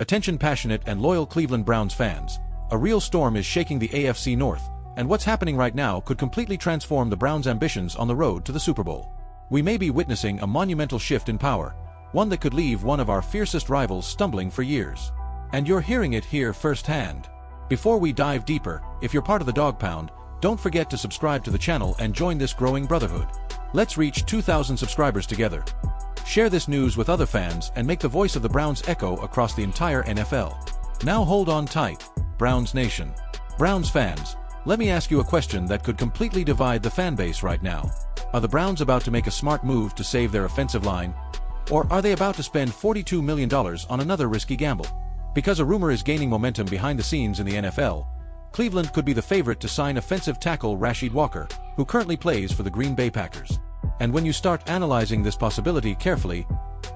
Attention passionate and loyal Cleveland Browns fans. A real storm is shaking the AFC North, and what's happening right now could completely transform the Browns' ambitions on the road to the Super Bowl. We may be witnessing a monumental shift in power, one that could leave one of our fiercest rivals stumbling for years. And you're hearing it here firsthand. Before we dive deeper, if you're part of the Dog Pound, don't forget to subscribe to the channel and join this growing brotherhood. Let's reach 2,000 subscribers together. Share this news with other fans and make the voice of the Browns echo across the entire NFL. Now hold on tight, Browns Nation. Browns fans, let me ask you a question that could completely divide the fan base right now. Are the Browns about to make a smart move to save their offensive line? Or are they about to spend $42 million on another risky gamble? Because a rumor is gaining momentum behind the scenes in the NFL, Cleveland could be the favorite to sign offensive tackle Rasheed Walker, who currently plays for the Green Bay Packers. And when you start analyzing this possibility carefully,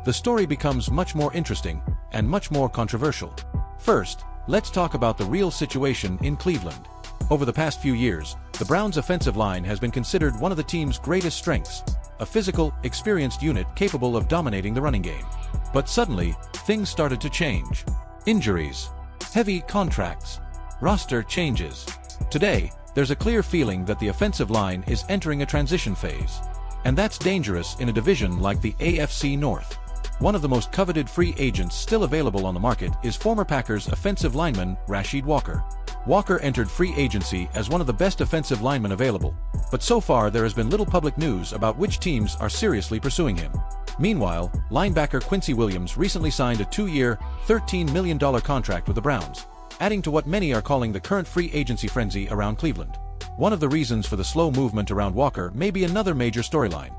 the story becomes much more interesting and much more controversial. First, let's talk about the real situation in Cleveland. Over the past few years, the Browns' offensive line has been considered one of the team's greatest strengths, a physical, experienced unit capable of dominating the running game. But suddenly, things started to change. Injuries, heavy contracts, roster changes. Today, there's a clear feeling that the offensive line is entering a transition phase. And that's dangerous in a division like the AFC North. One of the most coveted free agents still available on the market is former Packers offensive lineman Rasheed Walker. Walker entered free agency as one of the best offensive linemen available, but so far there has been little public news about which teams are seriously pursuing him. Meanwhile, linebacker Quincy Williams recently signed a 2-year, $13 million contract with the Browns, adding to what many are calling the current free agency frenzy around Cleveland. One of the reasons for the slow movement around Walker may be another major storyline.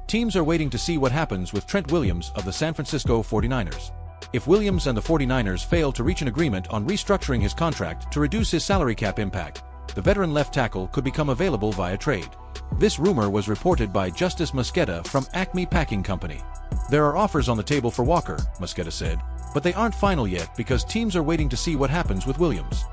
Teams are waiting to see what happens with Trent Williams of the San Francisco 49ers. If Williams and the 49ers fail to reach an agreement on restructuring his contract to reduce his salary cap impact, the veteran left tackle could become available via trade. This rumor was reported by Justice Mosqueda from Acme Packing Company. There are offers on the table for Walker, Mosqueda said, but they aren't final yet because teams are waiting to see what happens with Williams.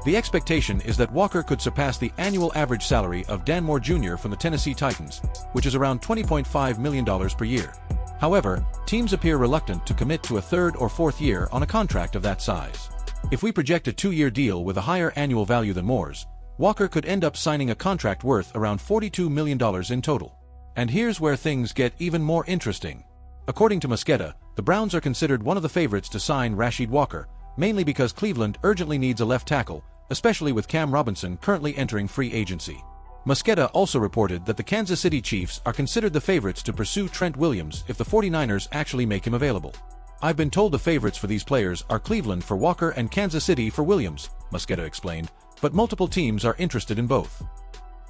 The expectation is that Walker could surpass the annual average salary of Dan Moore Jr. from the Tennessee Titans, which is around $20.5 million per year. However, teams appear reluctant to commit to a third or fourth year on a contract of that size. If we project a 2-year deal with a higher annual value than Moore's, Walker could end up signing a contract worth around $42 million in total. And here's where things get even more interesting. According to Mosqueda, the Browns are considered one of the favorites to sign Rasheed Walker, mainly because Cleveland urgently needs a left tackle, especially with Cam Robinson currently entering free agency. Mosqueda also reported that the Kansas City Chiefs are considered the favorites to pursue Trent Williams if the 49ers actually make him available. I've been told the favorites for these players are Cleveland for Walker and Kansas City for Williams, Mosqueda explained, but multiple teams are interested in both.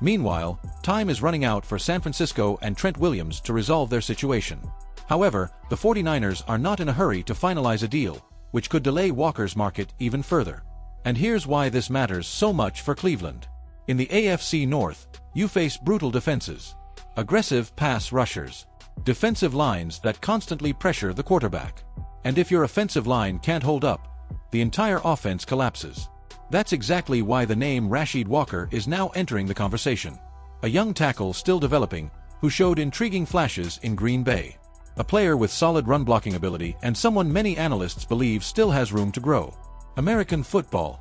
Meanwhile, time is running out for San Francisco and Trent Williams to resolve their situation. However, the 49ers are not in a hurry to finalize a deal, which could delay Walker's market even further. And here's why this matters so much for Cleveland. In the AFC North, you face brutal defenses, aggressive pass rushers, defensive lines that constantly pressure the quarterback. And if your offensive line can't hold up, the entire offense collapses. That's exactly why the name Rasheed Walker is now entering the conversation. A young tackle still developing, who showed intriguing flashes in Green Bay. A player with solid run-blocking ability and someone many analysts believe still has room to grow. American football.